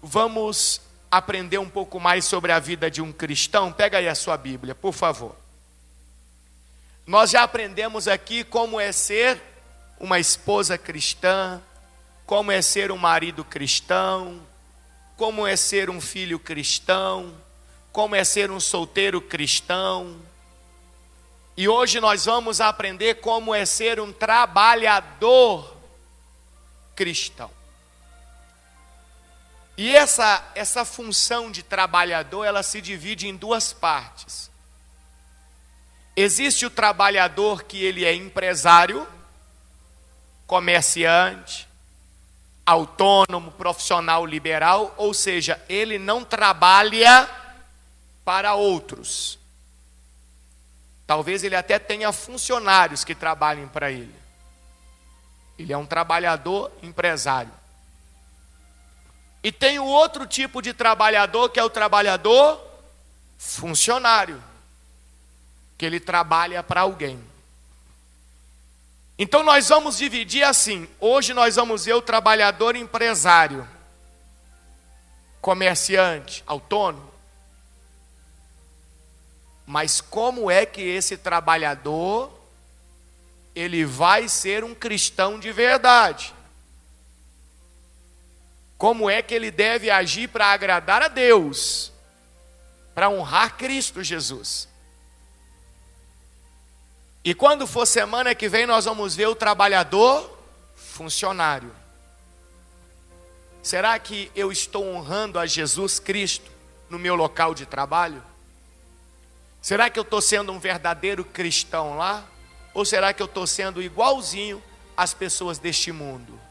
Vamos aprender um pouco mais sobre a vida de um cristão? Pega aí a sua Bíblia, por favor. Nós já aprendemos aqui como é ser uma esposa cristã, como é ser um marido cristão, como é ser um filho cristão, como é ser um solteiro cristão. E hoje nós vamos aprender como é ser um trabalhador cristão. E essa função de trabalhador, ela se divide em duas partes. Existe o trabalhador que ele é empresário, comerciante, autônomo, profissional liberal, ou seja, ele não trabalha para outros. Talvez ele até tenha funcionários que trabalhem para ele. Ele é um trabalhador empresário. E tem o outro tipo de trabalhador, que é o trabalhador funcionário, que ele trabalha para alguém. Então nós vamos dividir assim. Hoje nós vamos ver o trabalhador empresário, comerciante, autônomo. Mas como é que esse trabalhador, ele vai ser um cristão de verdade? Como é que ele deve agir para agradar a Deus, para honrar Cristo Jesus? E quando for semana que vem, nós vamos ver o trabalhador funcionário. Será que eu estou honrando a Jesus Cristo no meu local de trabalho? Será que eu estou sendo um verdadeiro cristão lá? Ou será que eu estou sendo igualzinho às pessoas deste mundo?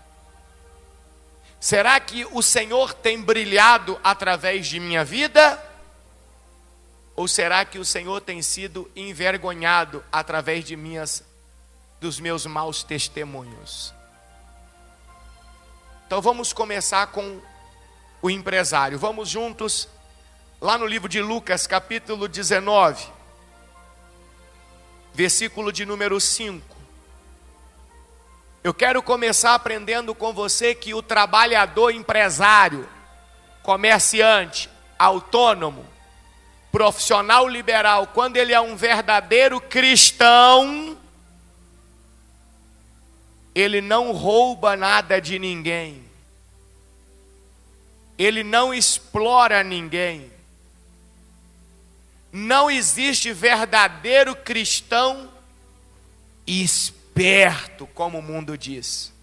Será que o Senhor tem brilhado através de minha vida? Ou será que o Senhor tem sido envergonhado através dos meus maus testemunhos? Então vamos começar com o empresário. Vamos juntos lá no livro de Lucas, capítulo 19, versículo de número 5. Eu quero começar aprendendo com você que o trabalhador empresário, comerciante, autônomo, profissional liberal, quando ele é um verdadeiro cristão, ele não rouba nada de ninguém, ele não explora ninguém. Não existe verdadeiro cristão esperto, como o mundo diz.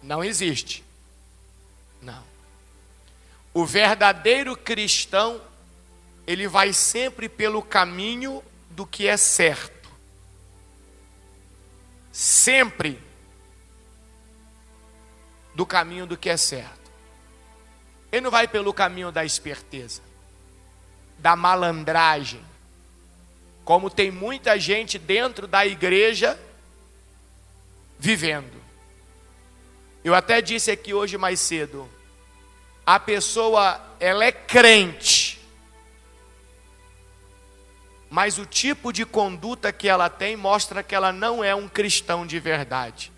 Não existe. Não. O verdadeiro cristão, ele vai sempre pelo caminho do que é certo. Sempre do caminho do que é certo. Ele não vai pelo caminho da esperteza, da malandragem, como tem muita gente dentro da igreja vivendo. Eu até disse aqui hoje mais cedo, a pessoa, ela é crente, mas o tipo de conduta que ela tem mostra que ela não é um cristão de verdade.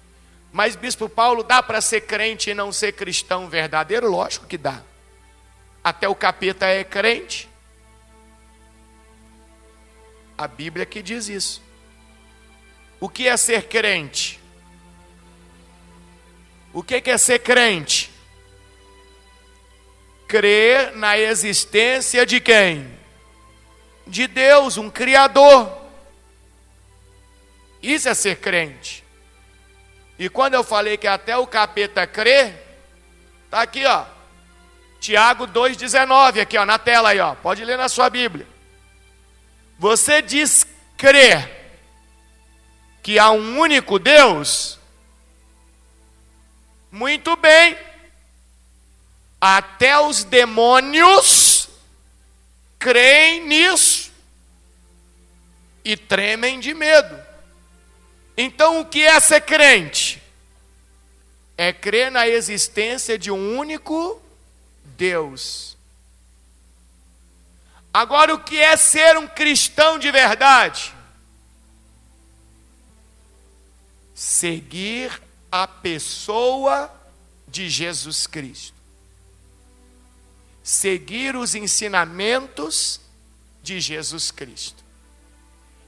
Mas Bispo Paulo, dá para ser crente e não ser cristão verdadeiro? Lógico que dá. Até o capeta é crente. A Bíblia que diz isso. O que é ser crente? O que é ser crente? Crer na existência de quem? De Deus, um Criador. Isso é ser crente. E quando eu falei que até o capeta crê, está aqui, ó. Tiago 2,19, aqui, ó, na tela aí, ó. Pode ler na sua Bíblia. Você diz crer que há um único Deus? Muito bem. Até os demônios creem nisso e tremem de medo. Então o que é ser crente? É crer na existência de um único Deus. Agora, o que é ser um cristão de verdade? Seguir a pessoa de Jesus Cristo. Seguir os ensinamentos de Jesus Cristo.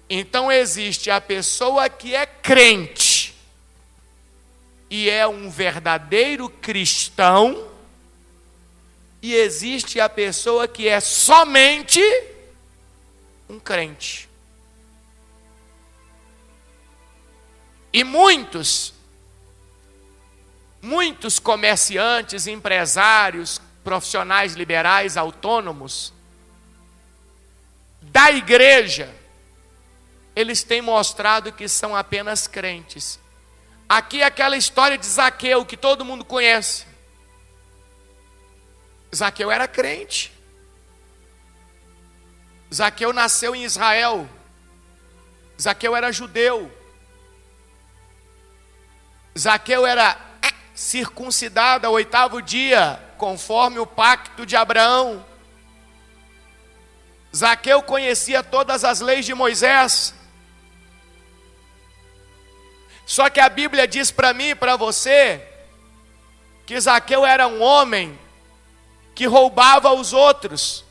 Então existe a pessoa que é crente e é um verdadeiro cristão, e existe a pessoa que é somente um crente. E muitos comerciantes, empresários, profissionais liberais, autônomos, da igreja, eles têm mostrado que são apenas crentes. Aqui é aquela história de Zaqueu, que todo mundo conhece. Zaqueu era crente. Zaqueu nasceu em Israel. Zaqueu era judeu. Zaqueu era circuncidado ao 8º dia, conforme o pacto de Abraão. Zaqueu conhecia todas as leis de Moisés. Só que a Bíblia diz para mim e para você que Zaqueu era um homem que roubava os outros,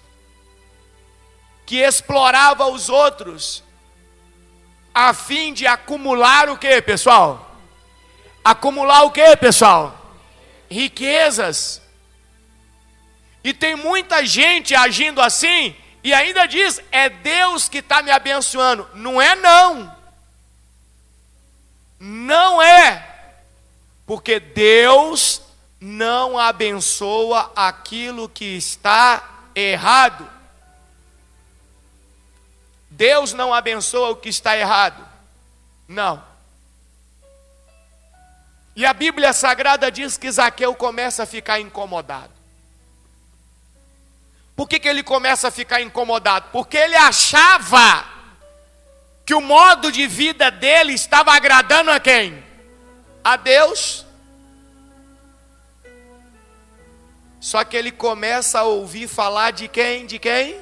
que explorava os outros, a fim de acumular o quê, pessoal? Acumular o quê, pessoal? Riquezas. E tem muita gente agindo assim e ainda diz, é Deus que está me abençoando. Não é não. Não é. Porque Deus não abençoa aquilo que está errado. Deus não abençoa o que está errado. Não. E a Bíblia Sagrada diz que Zaqueu começa a ficar incomodado. Por que ele começa a ficar incomodado? Porque ele achava que o modo de vida dele estava agradando a quem? A Deus. Só que ele começa a ouvir falar de quem? De quem?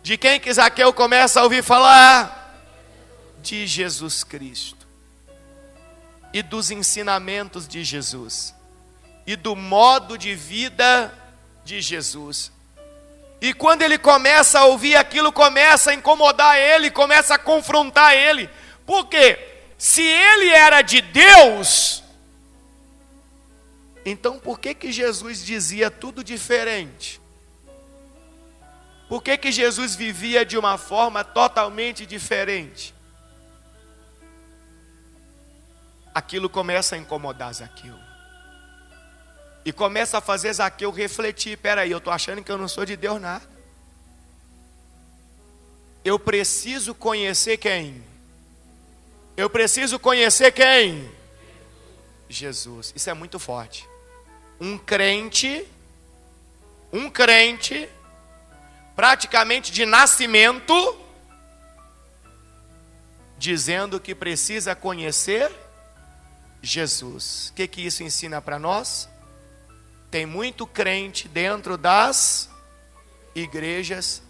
De quem que Zaqueu começa a ouvir falar? De Jesus Cristo. E dos ensinamentos de Jesus. E do modo de vida de Jesus. E quando ele começa a ouvir aquilo, começa a incomodar ele, começa a confrontar ele. Por quê? Se ele era de Deus, então por que Jesus dizia tudo diferente? Por que Jesus vivia de uma forma totalmente diferente? Aquilo começa a incomodar Zaqueu. E começa a fazer Zaqueu refletir. Peraí, eu estou achando que eu não sou de Deus nada. Eu preciso conhecer quem? Eu preciso conhecer quem? Jesus. Isso é muito forte. Um crente, praticamente de nascimento, dizendo que precisa conhecer Jesus. O que isso ensina para nós? Tem muito crente dentro das igrejas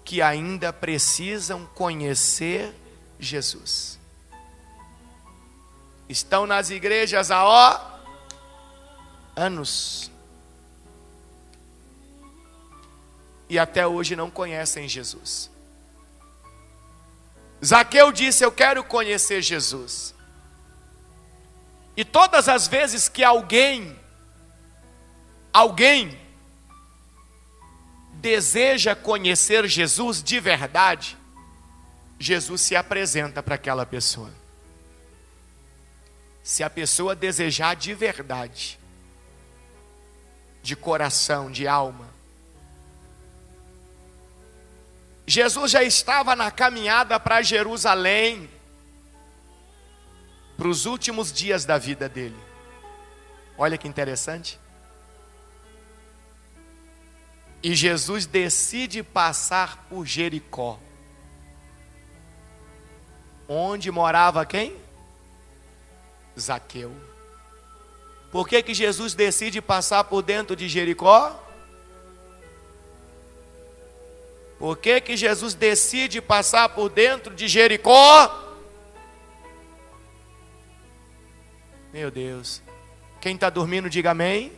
que ainda precisam conhecer Jesus. Estão nas igrejas há anos e até hoje não conhecem Jesus. Zaqueu disse, eu quero conhecer Jesus. E todas as vezes que alguém deseja conhecer Jesus de verdade, Jesus se apresenta para aquela pessoa. Se a pessoa desejar de verdade, de coração, de alma. Jesus já estava na caminhada para Jerusalém, para os últimos dias da vida dele. Olha que interessante. E Jesus decide passar por Jericó. Onde morava quem? Zaqueu. Por que Jesus decide passar por dentro de Jericó? Por que Jesus decide passar por dentro de Jericó? Meu Deus. Quem está dormindo, diga amém.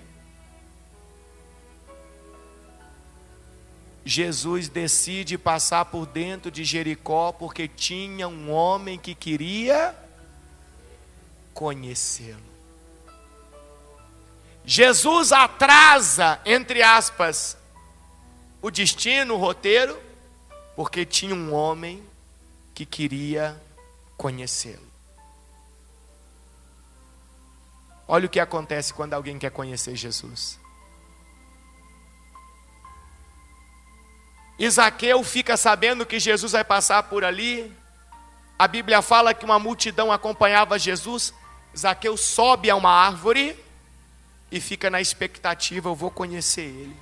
Jesus decide passar por dentro de Jericó porque tinha um homem que queria conhecê-lo. Jesus atrasa, entre aspas, o destino, o roteiro, porque tinha um homem que queria conhecê-lo. Olha o que acontece quando alguém quer conhecer Jesus. Zaqueu fica sabendo que Jesus vai passar por ali. A Bíblia fala que uma multidão acompanhava Jesus. Zaqueu sobe a uma árvore e fica na expectativa, eu vou conhecer ele.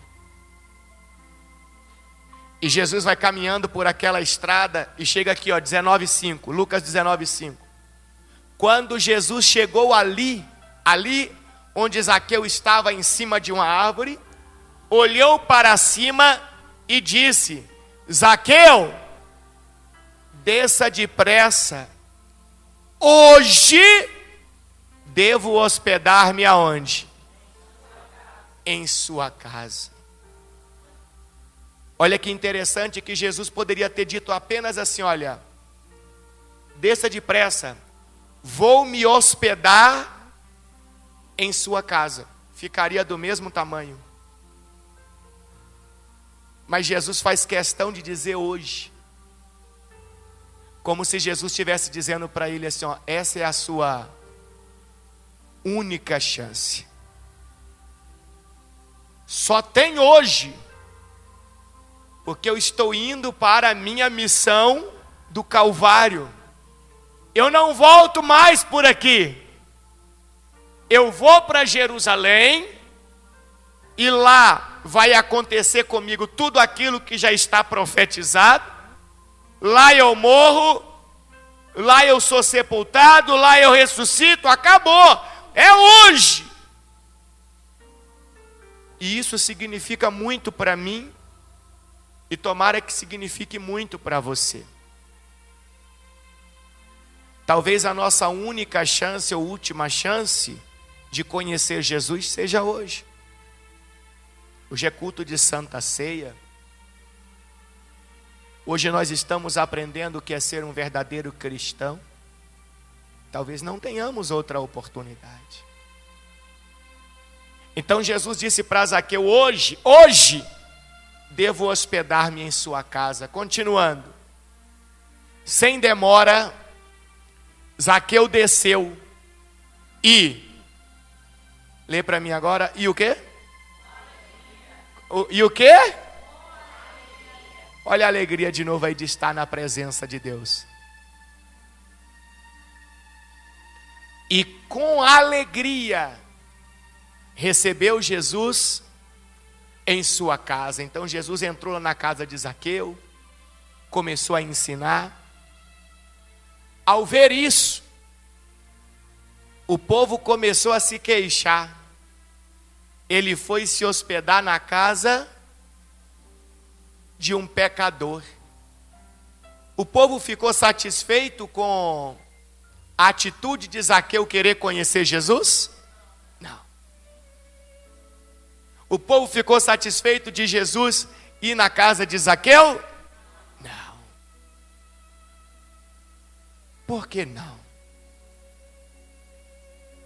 E Jesus vai caminhando por aquela estrada e chega aqui, 19:5, Lucas 19:5. Quando Jesus chegou ali onde Zaqueu estava em cima de uma árvore, olhou para cima e disse: Zaqueu, desça depressa, hoje devo hospedar-me aonde? Em sua casa. Olha que interessante que Jesus poderia ter dito apenas assim, olha, desça depressa, vou me hospedar em sua casa. Ficaria do mesmo tamanho. Mas Jesus faz questão de dizer hoje, como se Jesus estivesse dizendo para ele assim, essa é a sua única chance. Só tem hoje, porque eu estou indo para a minha missão do Calvário. Eu não volto mais por aqui. Eu vou para Jerusalém e lá vai acontecer comigo tudo aquilo que já está profetizado. Lá eu morro, lá eu sou sepultado, lá eu ressuscito, acabou. É hoje. E isso significa muito para mim e tomara que signifique muito para você. Talvez a nossa única chance ou última chance de conhecer Jesus seja hoje. Hoje é culto de Santa Ceia. Hoje nós estamos aprendendo o que é ser um verdadeiro cristão. Talvez não tenhamos outra oportunidade. Então Jesus disse para Zaqueu, hoje, devo hospedar-me em sua casa. Continuando. Sem demora, Zaqueu desceu e... Lê para mim agora. E o quê? E o quê? Olha a alegria de novo aí de estar na presença de Deus. E com alegria recebeu Jesus em sua casa. Então Jesus entrou na casa de Zaqueu, começou a ensinar. Ao ver isso, o povo começou a se queixar. Ele foi se hospedar na casa de um pecador. O povo ficou satisfeito com a atitude de Zaqueu querer conhecer Jesus? Não. O povo ficou satisfeito de Jesus ir na casa de Zaqueu? Não. Por que não?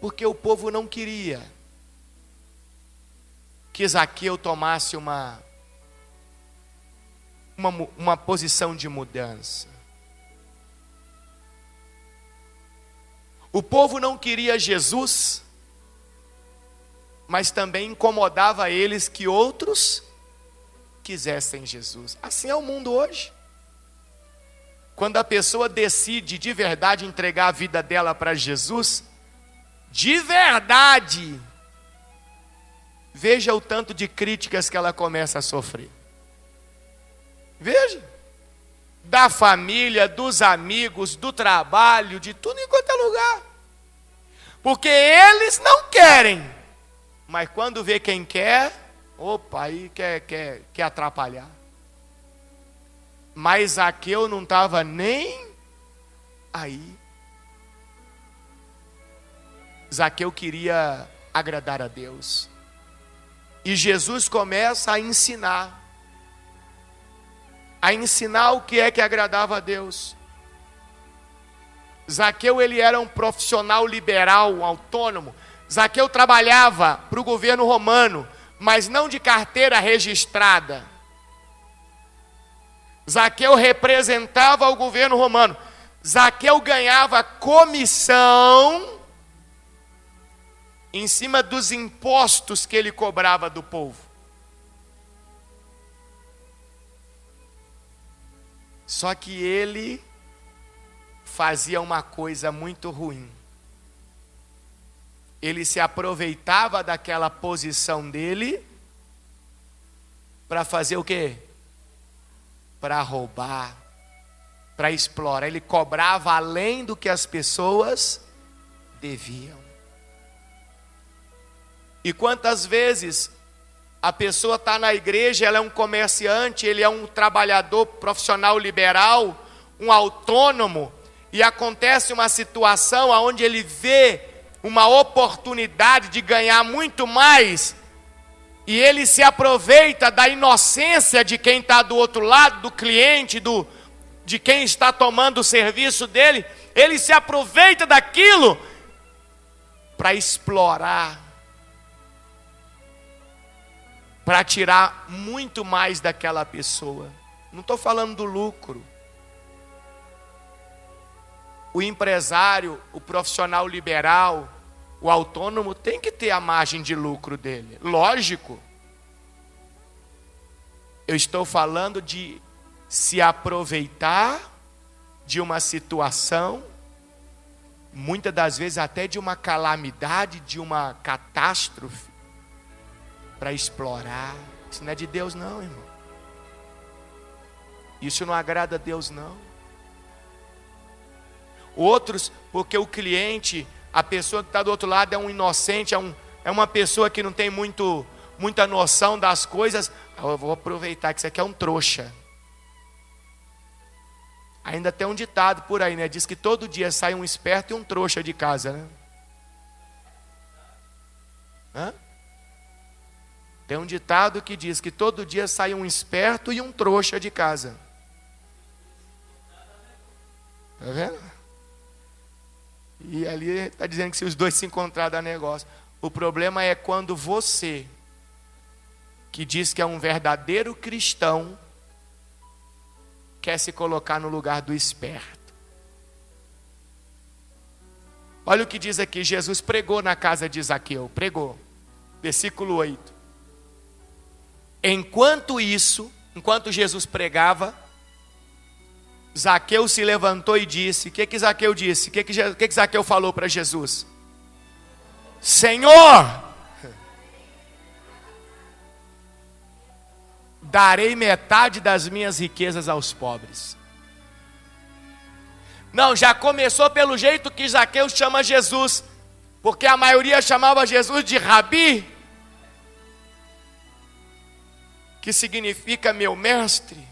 Porque o povo não queria que Zaqueu tomasse uma posição de mudança. O povo não queria Jesus, mas também incomodava eles que outros quisessem Jesus. Assim é o mundo hoje. Quando a pessoa decide de verdade entregar a vida dela para Jesus, de verdade, veja o tanto de críticas que ela começa a sofrer. Veja. Da família, dos amigos, do trabalho, de tudo enquanto é lugar. Porque eles não querem. Mas quando vê quem quer, opa, aí quer atrapalhar. Mas Zaqueu não estava nem aí. Zaqueu queria agradar a Deus. E Jesus começa a ensinar o que é que agradava a Deus. Zaqueu, ele era um profissional liberal, um autônomo. Zaqueu trabalhava para o governo romano, mas não de carteira registrada. Zaqueu representava o governo romano. Zaqueu ganhava comissão em cima dos impostos que ele cobrava do povo. Só que ele fazia uma coisa muito ruim. Ele se aproveitava daquela posição dele para fazer o quê? Para roubar, para explorar. Ele cobrava além do que as pessoas deviam. E quantas vezes a pessoa está na igreja, ela é um comerciante, ele é um trabalhador profissional liberal, um autônomo, e acontece uma situação onde ele vê uma oportunidade de ganhar muito mais, e ele se aproveita da inocência de quem está do outro lado, do cliente, de quem está tomando o serviço dele. Ele se aproveita daquilo para explorar, para tirar muito mais daquela pessoa. Não estou falando do lucro. O empresário, o profissional liberal, o autônomo tem que ter a margem de lucro dele. Lógico. Eu estou falando de se aproveitar de uma situação, muitas das vezes até de uma calamidade, de uma catástrofe, para explorar. Isso não é de Deus não, irmão. Isso não agrada a Deus não. Outros, porque o cliente, a pessoa que está do outro lado é um inocente, é uma pessoa que não tem muita noção das coisas. Eu vou aproveitar que isso aqui é um trouxa. Ainda tem um ditado por aí, né? Diz que todo dia sai um esperto e um trouxa de casa, né? Hã? Tem um ditado que diz que todo dia sai um esperto e um trouxa de casa. Tá vendo? E ali está dizendo que se os dois se encontrar dá negócio. O problema é quando você, que diz que é um verdadeiro cristão, quer se colocar no lugar do esperto. Olha o que diz aqui, Jesus pregou na casa de Zaqueu, pregou. Versículo 8. Enquanto Jesus pregava, Zaqueu se levantou e disse, o que Zaqueu disse? O que Zaqueu falou para Jesus? Senhor, darei metade das minhas riquezas aos pobres. Não, já começou pelo jeito que Zaqueu chama Jesus, porque a maioria chamava Jesus de Rabi, que significa meu mestre.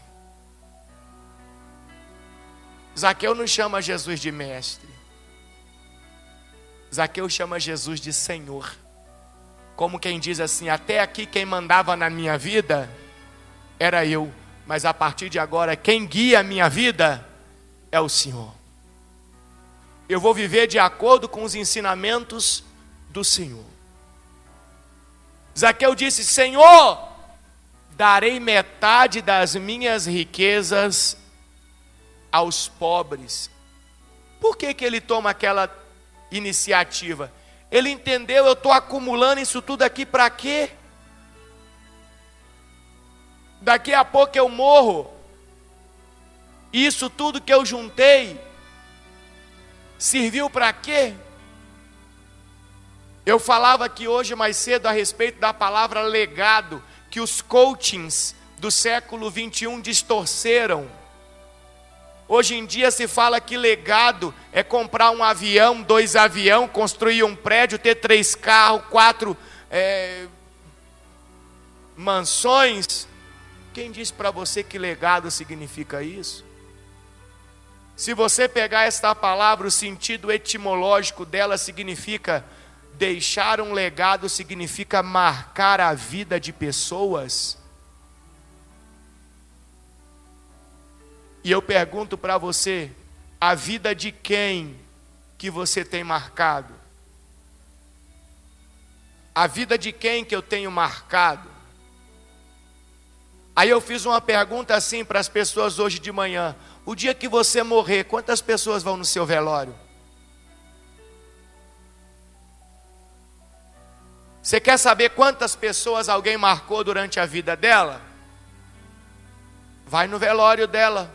Zaqueu não chama Jesus de mestre. Zaqueu chama Jesus de Senhor. Como quem diz assim, até aqui quem mandava na minha vida era eu, mas a partir de agora quem guia a minha vida é o Senhor. Eu vou viver de acordo com os ensinamentos do Senhor. Zaqueu disse, Senhor, darei metade das minhas riquezas aos pobres. Por que ele toma aquela iniciativa? Ele entendeu, eu estou acumulando isso tudo aqui para quê? Daqui a pouco eu morro. Isso tudo que eu juntei serviu para quê? Eu falava aqui hoje mais cedo a respeito da palavra legado, que os coachings do século 21 distorceram. Hoje em dia se fala que legado é comprar um avião, 2 aviões, construir um prédio, ter 3 carros, 4 mansões. Quem disse para você que legado significa isso? Se você pegar esta palavra, o sentido etimológico dela significa deixar um legado significa marcar a vida de pessoas. E eu pergunto para você, a vida de quem que você tem marcado? A vida de quem que eu tenho marcado? Aí eu fiz uma pergunta assim para as pessoas hoje de manhã. O dia que você morrer, quantas pessoas vão no seu velório? Você quer saber quantas pessoas alguém marcou durante a vida dela? Vai no velório dela.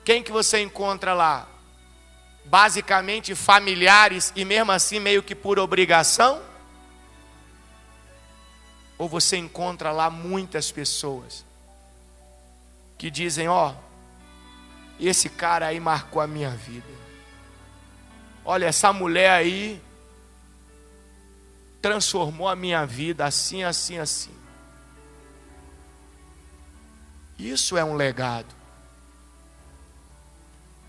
Quem que você encontra lá? Basicamente familiares e mesmo assim meio que por obrigação? Ou você encontra lá muitas pessoas que dizem, ó, esse cara aí marcou a minha vida. Olha, essa mulher aí transformou a minha vida assim, assim, assim. Isso é um legado.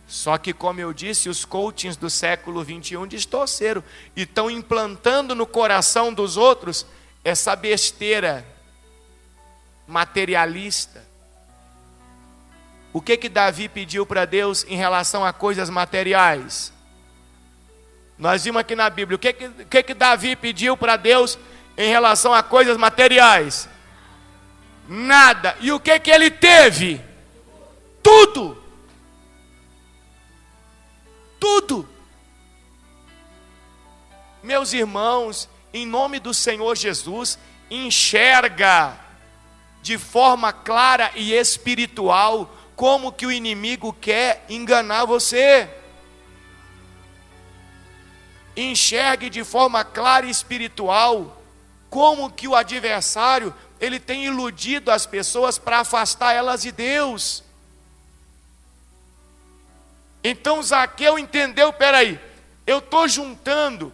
Só que, como eu disse, os coachings do século 21 distorceram e estão implantando no coração dos outros essa besteira materialista. O que Davi pediu para Deus em relação a coisas materiais? Nós vimos aqui na Bíblia, o que Davi pediu para Deus em relação a coisas materiais? Nada. E o que ele teve? Tudo. Tudo. Meus irmãos, em nome do Senhor Jesus, enxerga de forma clara e espiritual como que o inimigo quer enganar você. Enxergue de forma clara e espiritual como que o adversário, ele tem iludido as pessoas para afastar elas de Deus. Então Zaqueu entendeu, peraí, eu estou juntando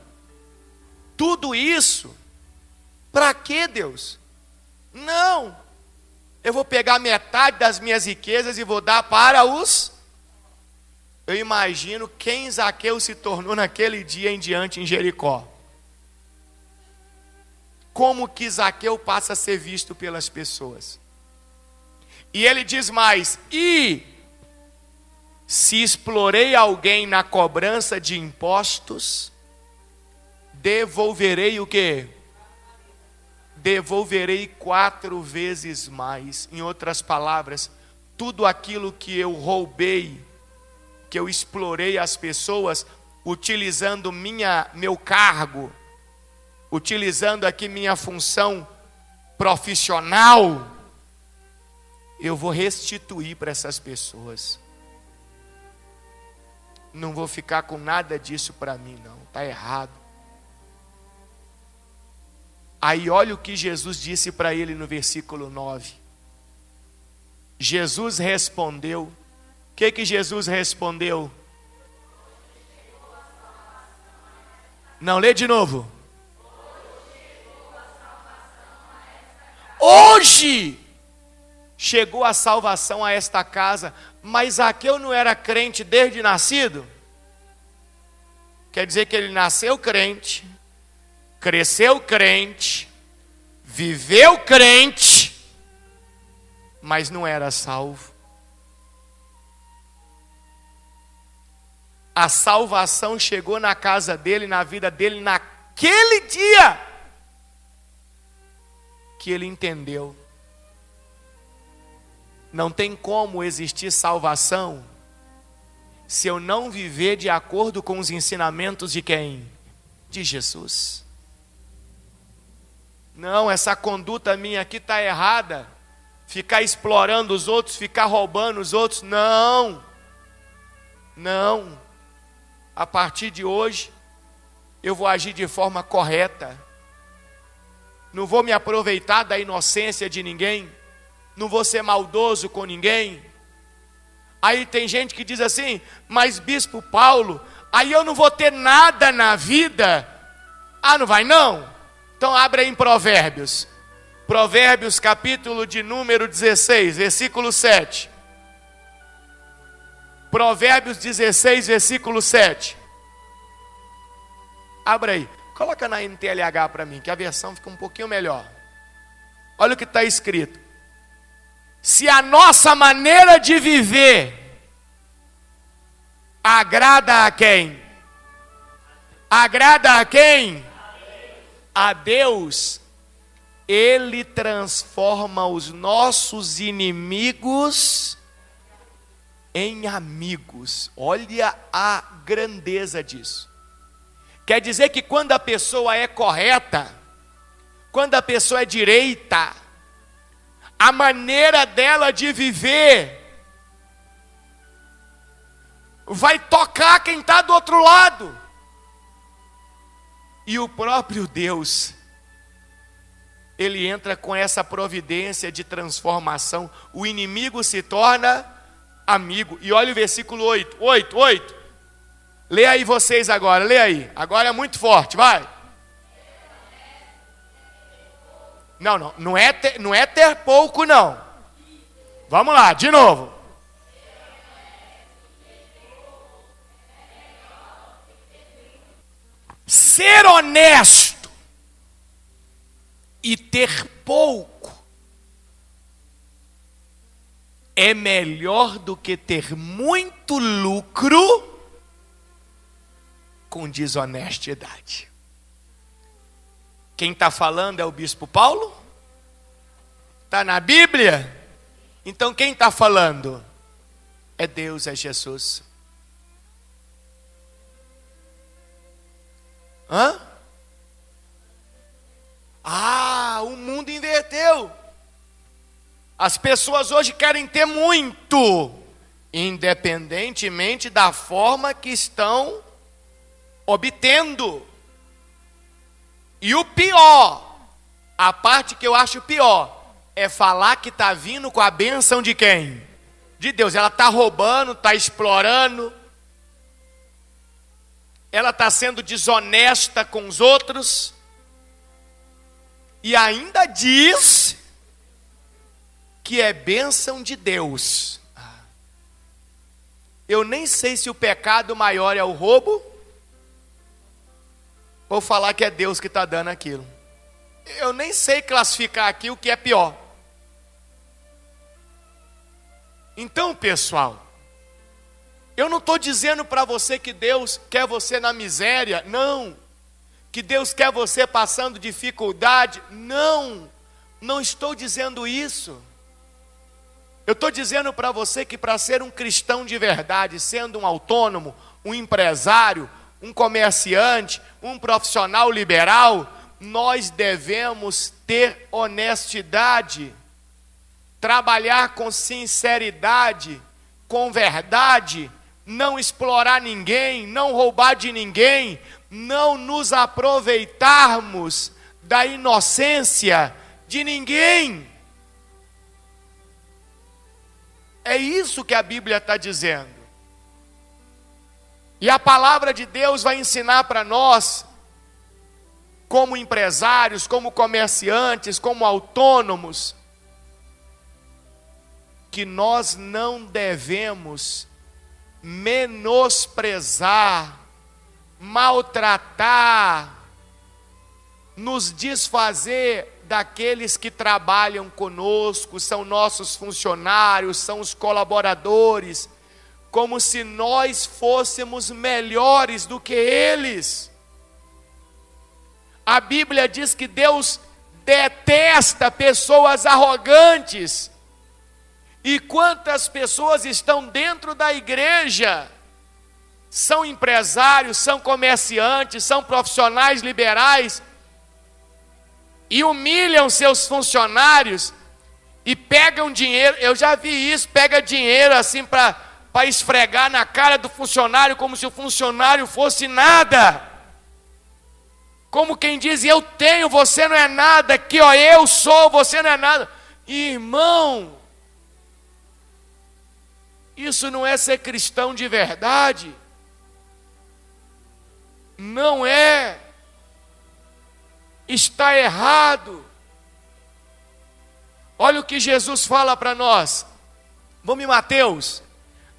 tudo isso, para quê, Deus? Não, eu vou pegar metade das minhas riquezas e vou dar para os... Eu imagino quem Zaqueu se tornou naquele dia em diante em Jericó. Como que Zaqueu passa a ser visto pelas pessoas. E ele diz mais, e se explorei alguém na cobrança de impostos, devolverei o quê? Devolverei 4 vezes mais. Em outras palavras, tudo aquilo que eu roubei, que eu explorei as pessoas, utilizando meu cargo, utilizando aqui minha função profissional, eu vou restituir para essas pessoas. Não vou ficar com nada disso para mim, não. Está errado. Aí olha o que Jesus disse para ele no versículo 9. Jesus respondeu. O que Jesus respondeu? Não, lê de novo. Hoje chegou a salvação a esta casa. Mas Zaqueu não era crente desde nascido? Quer dizer que ele nasceu crente, cresceu crente, viveu crente, mas não era salvo. A salvação chegou na casa dele, na vida dele, naquele dia que ele entendeu. Não tem como existir salvação se eu não viver de acordo com os ensinamentos de quem? De Jesus. Não, essa conduta minha aqui está errada. Ficar explorando os outros, ficar roubando os outros, não. Não. A partir de hoje, eu vou agir de forma correta. Não vou me aproveitar da inocência de ninguém. Não vou ser maldoso com ninguém. Aí tem gente que diz assim, mas bispo Paulo, aí eu não vou ter nada na vida. Ah, não vai não? Então abre aí em Provérbios. Provérbios capítulo de número 16, versículo 7. Provérbios 16, versículo 7. Abra aí. Coloca na NTLH para mim, que a versão fica um pouquinho melhor. Olha o que está escrito. Se a nossa maneira de viver agrada a quem? Agrada a quem? A Deus. Ele transforma os nossos inimigos em amigos. Olha a grandeza disso. Quer dizer que quando a pessoa é correta, quando a pessoa é direita, a maneira dela de viver vai tocar quem está do outro lado. E o próprio Deus, Ele entra com essa providência de transformação. O inimigo se torna amigo. E olha o versículo 8. Lê aí vocês agora, lê aí. Agora é muito forte, vai. Não é ter pouco, não. Vamos lá, de novo. Ser honesto e ter pouco é melhor do que ter muito lucro com desonestidade. Quem está falando é o bispo Paulo? Está na Bíblia? Então quem está falando? É Deus, é Jesus. Hã? O mundo inverteu. As pessoas hoje querem ter muito, independentemente da forma que estão obtendo. E o pior, a parte que eu acho pior, é falar que está vindo com a bênção de quem? De Deus. Ela está roubando, está explorando, ela está sendo desonesta com os outros, e ainda diz que é bênção de Deus. Eu nem sei se o pecado maior é o roubo, ou falar que é Deus que está dando aquilo. Eu nem sei classificar aqui o que é pior. Então, pessoal, eu não estou dizendo para você que Deus quer você na miséria, não. Que Deus quer você passando dificuldade, não. Não estou dizendo isso. Eu estou dizendo para você que para ser um cristão de verdade, sendo um autônomo, um empresário, um comerciante, um profissional liberal, nós devemos ter honestidade, trabalhar com sinceridade, com verdade, não explorar ninguém, não roubar de ninguém, não nos aproveitarmos da inocência de ninguém. É isso que a Bíblia está dizendo. E a palavra de Deus vai ensinar para nós, como empresários, como comerciantes, como autônomos, que nós não devemos menosprezar, maltratar, nos desfazer daqueles que trabalham conosco, são nossos funcionários, são os colaboradores, como se nós fôssemos melhores do que eles. A Bíblia diz que Deus detesta pessoas arrogantes. E quantas pessoas estão dentro da igreja, são empresários, são comerciantes, são profissionais liberais, e humilham seus funcionários, e pegam dinheiro, eu já vi isso, pega dinheiro assim para esfregar na cara do funcionário, como se o funcionário fosse nada. Como quem diz, eu tenho, você não é nada, aqui ó, eu sou, você não é nada. Irmão, isso não é ser cristão de verdade. Não é. Está errado. Olha o que Jesus fala para nós. Vamos em Mateus.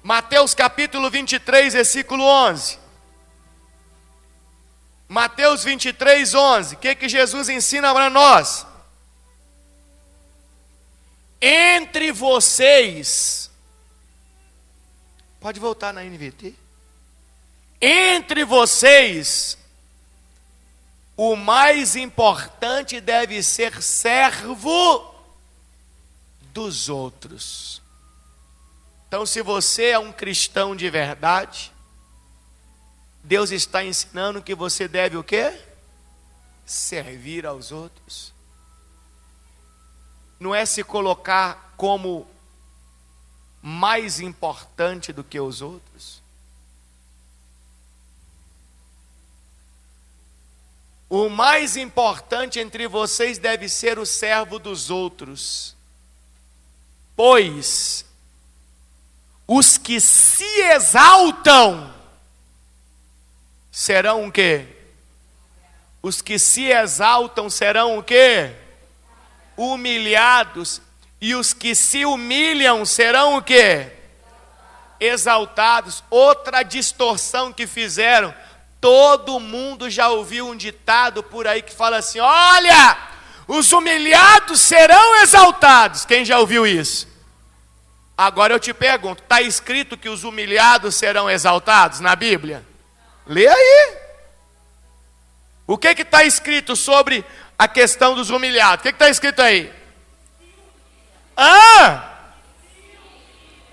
Mateus capítulo 23, versículo 11. Mateus 23, 11. O que Jesus ensina para nós? Entre vocês, pode voltar na NVT. Entre vocês, o mais importante deve ser servo dos outros. Então, se você é um cristão de verdade, Deus está ensinando que você deve o quê? Servir aos outros. Não é se colocar como mais importante do que os outros. O mais importante entre vocês deve ser o servo dos outros. Pois os que se exaltam serão o quê? Os que se exaltam serão o quê? Humilhados. E os que se humilham serão o quê? Exaltados. Outra distorção que fizeram. Todo mundo já ouviu um ditado por aí que fala assim: olha, os humilhados serão exaltados. Quem já ouviu isso? Agora eu te pergunto, está escrito que os humilhados serão exaltados na Bíblia? Lê aí. O que está escrito sobre a questão dos humilhados? O que está escrito aí?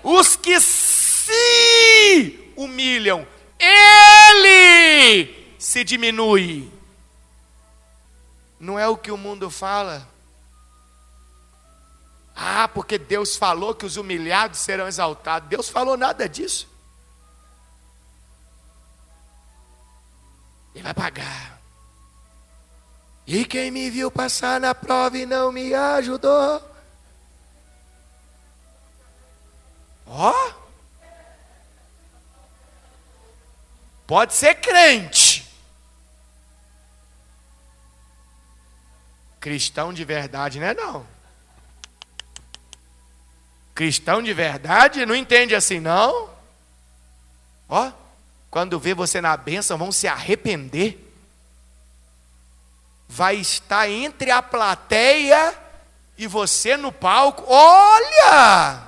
Os que se humilham, ele se diminui. Não é o que o mundo fala. Porque Deus falou que os humilhados serão exaltados. Deus falou nada disso. Ele vai pagar. E quem me viu passar na prova e não me ajudou? Pode ser crente. Cristão de verdade, não é não. Cristão de verdade não entende assim, não. Quando vê você na bênção, vão se arrepender. Vai estar entre a plateia e você no palco. Olha!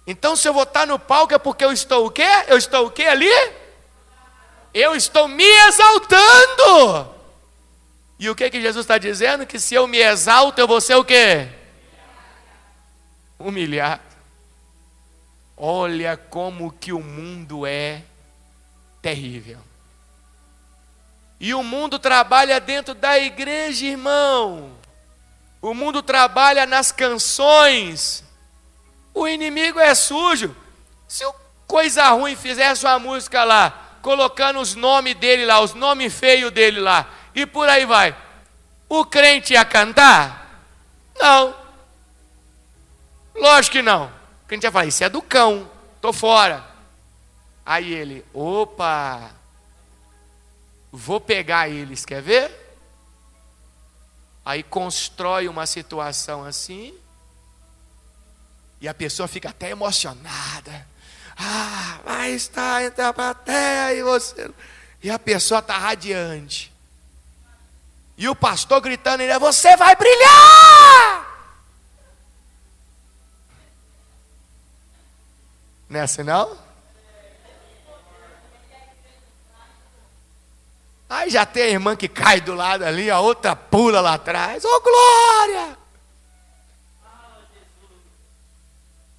Então, se eu vou estar no palco é porque eu estou o quê? Eu estou o quê ali? Eu estou me exaltando. E o que Jesus está dizendo? Que se eu me exalto, eu vou ser o quê? Humilhado. Olha como que o mundo é terrível. E o mundo trabalha dentro da igreja, irmão. O mundo trabalha nas canções. O inimigo é sujo. Se o Coisa Ruim fizesse uma música lá, colocando os nomes dele lá, os nomes feios dele lá, e por aí vai, o crente ia cantar? Não. Lógico que não. O crente ia falar: isso é do cão, tô fora. Aí ele: opa, vou pegar eles, quer ver? Aí constrói uma situação assim, e a pessoa fica até emocionada. Vai estar entre a plateia e você. E a pessoa está radiante. E o pastor gritando: você vai brilhar! Não é assim não? Aí já tem a irmã que cai do lado ali, a outra pula lá atrás. Ô, glória!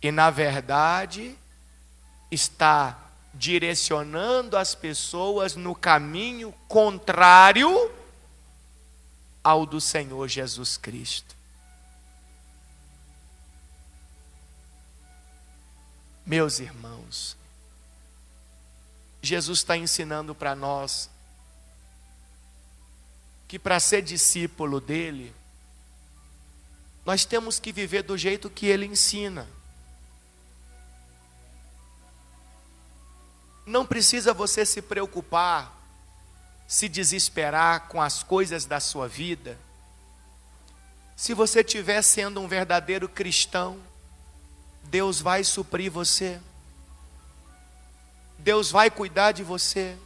E na verdade está direcionando as pessoas no caminho contrário ao do Senhor Jesus Cristo. Meus irmãos, Jesus está ensinando para nós que para ser discípulo dele, nós temos que viver do jeito que ele ensina. Não precisa você se preocupar, se desesperar com as coisas da sua vida, se você estiver sendo um verdadeiro cristão. Deus vai suprir você. Deus vai cuidar de você.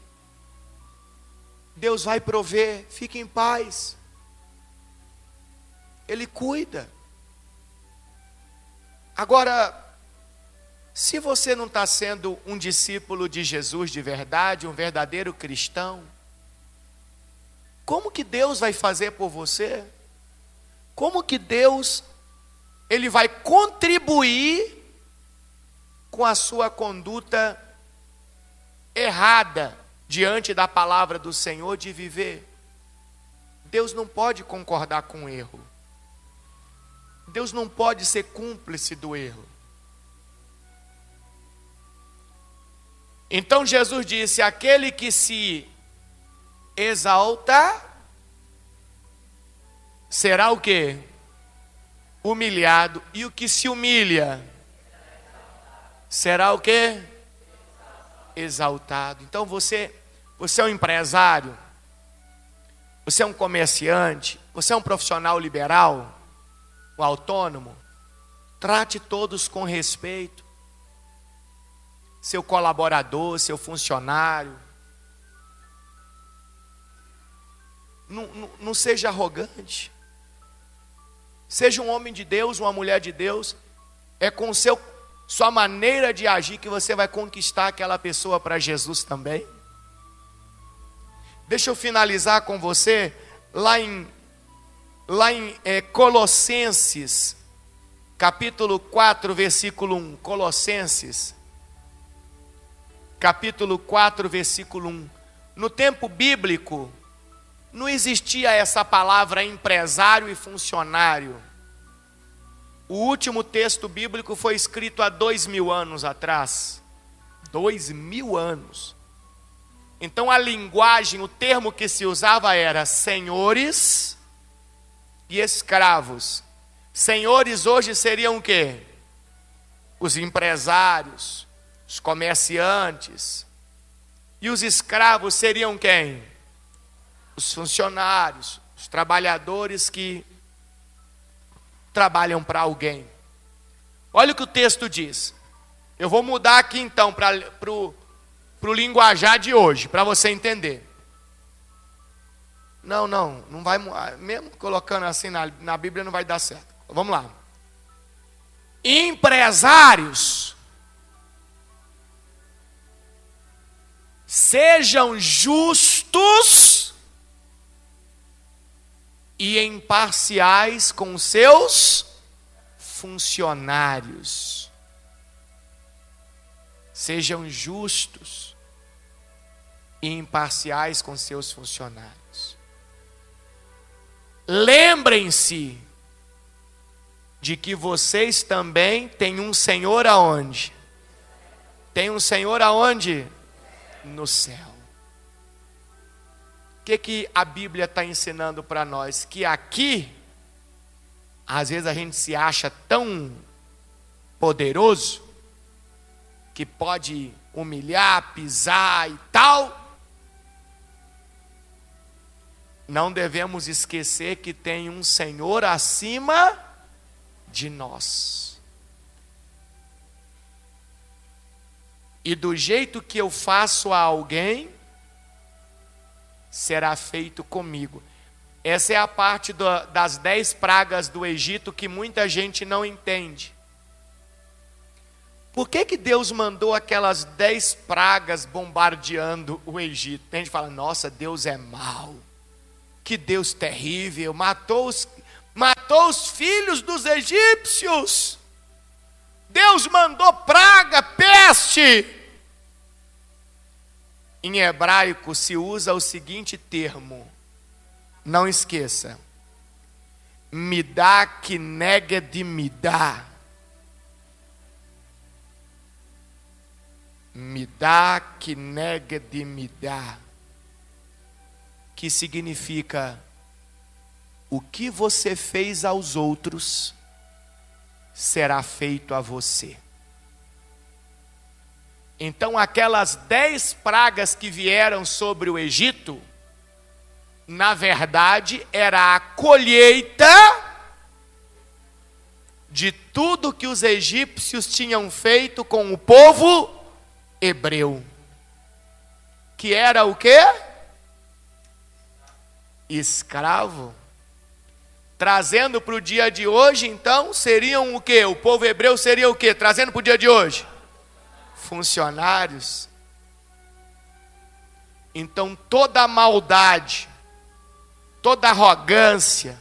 Deus vai prover. Fique em paz. Ele cuida. Agora, se você não está sendo um discípulo de Jesus de verdade, um verdadeiro cristão, como que Deus vai fazer por você? Como que Deus, Ele vai contribuir com a sua conduta errada diante da palavra do Senhor de viver? Deus não pode concordar com o erro. Deus não pode ser cúmplice do erro. Então Jesus disse: aquele que se exalta será o quê? Humilhado. E o que se humilha será o quê? Exaltado. Então você é um empresário, você é um comerciante, você é um profissional liberal, um autônomo, trate todos com respeito. Seu colaborador, seu funcionário. Não seja arrogante. Seja um homem de Deus, uma mulher de Deus. É com sua maneira de agir que você vai conquistar aquela pessoa para Jesus também. Deixa eu finalizar com você lá em Colossenses, capítulo 4, versículo 1. Colossenses, capítulo 4, versículo 1. No tempo bíblico, não existia essa palavra empresário e funcionário. O último texto bíblico foi escrito há 2000 anos atrás. 2000 anos. Então a linguagem, o termo que se usava era senhores e escravos. Senhores hoje seriam o quê? Os empresários, os comerciantes. E os escravos seriam quem? Os funcionários, os trabalhadores que trabalham para alguém. Olha o que o texto diz. Eu vou mudar aqui então para o linguajar de hoje, para você entender. Não vai, mesmo colocando assim na Bíblia não vai dar certo. Vamos lá. Empresários, sejam justos e imparciais com seus funcionários. Sejam justos e imparciais com seus funcionários. Lembrem-se de que vocês também têm um Senhor aonde? Tem um Senhor aonde? No céu. O que a Bíblia está ensinando para nós? Que aqui, às vezes a gente se acha tão poderoso, que pode humilhar, pisar e tal. Não devemos esquecer que tem um Senhor acima de nós. E do jeito que eu faço a alguém, será feito comigo. Essa é a parte das 10 pragas do Egito que muita gente não entende. Por que Deus mandou aquelas 10 pragas bombardeando o Egito? A gente fala, nossa, Deus é mau. Que Deus terrível, matou os filhos dos egípcios. Deus mandou praga, peste. Em hebraico se usa o seguinte termo, não esqueça: midá kineged midá. Midá kineged midá. Que significa: o que você fez aos outros será feito a você. Então aquelas 10 pragas que vieram sobre o Egito, na verdade era a colheita de tudo que os egípcios tinham feito com o povo hebreu. Que era o quê? Escravo. Trazendo para o dia de hoje, então, seriam o quê? O povo hebreu seria o quê? Trazendo para o dia de hoje? Funcionários. Então, toda a maldade, toda a arrogância,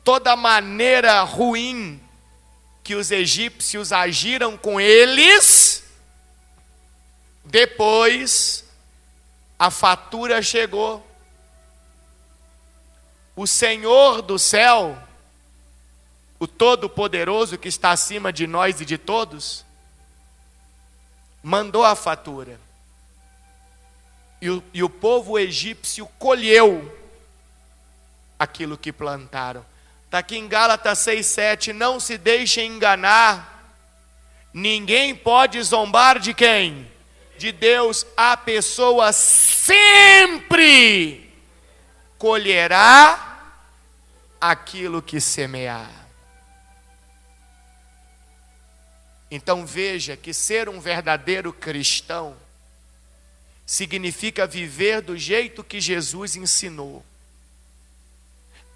toda a maneira ruim que os egípcios agiram com eles, depois a fatura chegou. O Senhor do céu, o Todo-Poderoso que está acima de nós e de todos, mandou a fatura. E o povo egípcio colheu aquilo que plantaram. Está aqui em Gálatas 6,7, não se deixem enganar, ninguém pode zombar de quem? De Deus. A pessoa sempre colherá aquilo que semear. Então veja que ser um verdadeiro cristão significa viver do jeito que Jesus ensinou.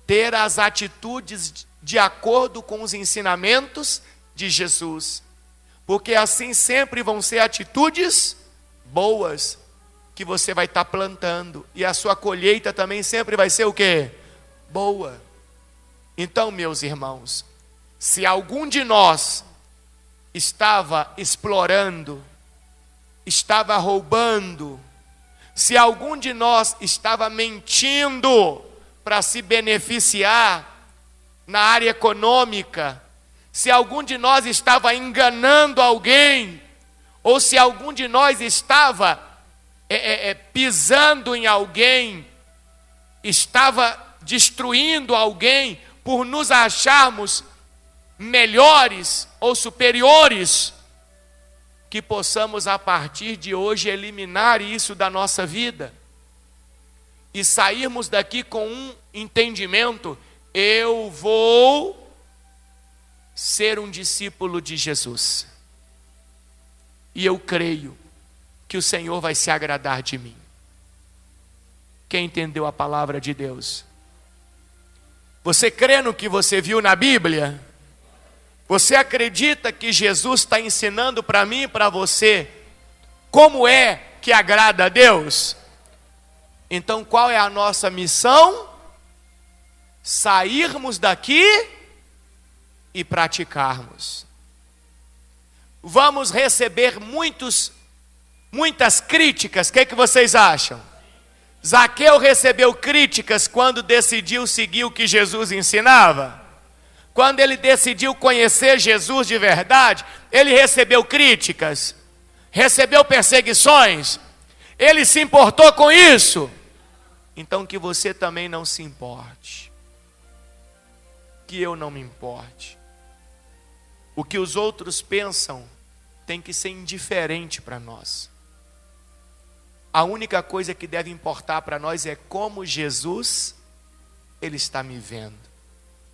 Ter as atitudes de acordo com os ensinamentos de Jesus. Porque assim sempre vão ser atitudes boas que você vai estar plantando. E a sua colheita também sempre vai ser o quê? Boa. Então, meus irmãos, se algum de nós estava explorando, estava roubando, se algum de nós estava mentindo para se beneficiar na área econômica, se algum de nós estava enganando alguém, ou se algum de nós estava pisando em alguém, estava destruindo alguém por nos acharmos melhores ou superiores, que possamos a partir de hoje eliminar isso da nossa vida e sairmos daqui com um entendimento: eu vou ser um discípulo de Jesus e eu creio que o Senhor vai se agradar de mim. Quem entendeu a palavra de Deus? Você crê no que você viu na Bíblia? Você acredita que Jesus está ensinando para mim e para você como é que agrada a Deus? Então qual é a nossa missão? Sairmos daqui e praticarmos. Vamos receber muitas críticas. O que vocês acham? Zaqueu recebeu críticas quando decidiu seguir o que Jesus ensinava? Quando ele decidiu conhecer Jesus de verdade, ele recebeu críticas, recebeu perseguições, ele se importou com isso? Então que você também não se importe, que eu não me importe. O que os outros pensam tem que ser indiferente para nós. A única coisa que deve importar para nós é como Jesus, ele está me vendo.